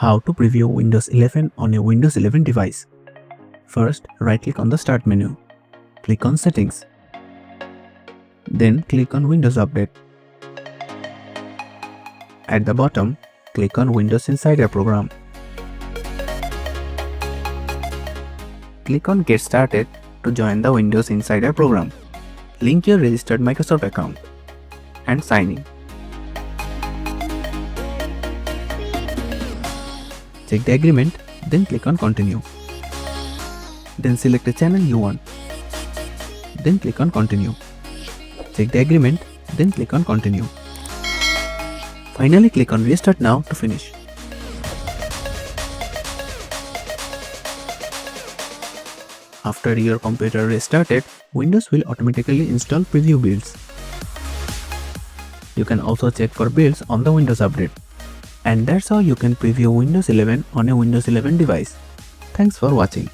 How to preview Windows 11 on a Windows 11 device. First, right-click on the Start menu. Click on Settings. Then click on Windows Update. At the bottom, click on Windows Insider Program. Click on Get Started to join the Windows Insider Program. Link your registered Microsoft account and sign in. Check the agreement, then click on Continue. Then select the channel you want. Then click on Continue. Check the agreement, then click on Continue. Finally, click on Restart Now to finish. After your computer restarted, Windows will automatically install preview builds. You can also check for builds on the Windows Update. And that's how you can preview Windows 11 on a Windows 11 device. Thanks for watching.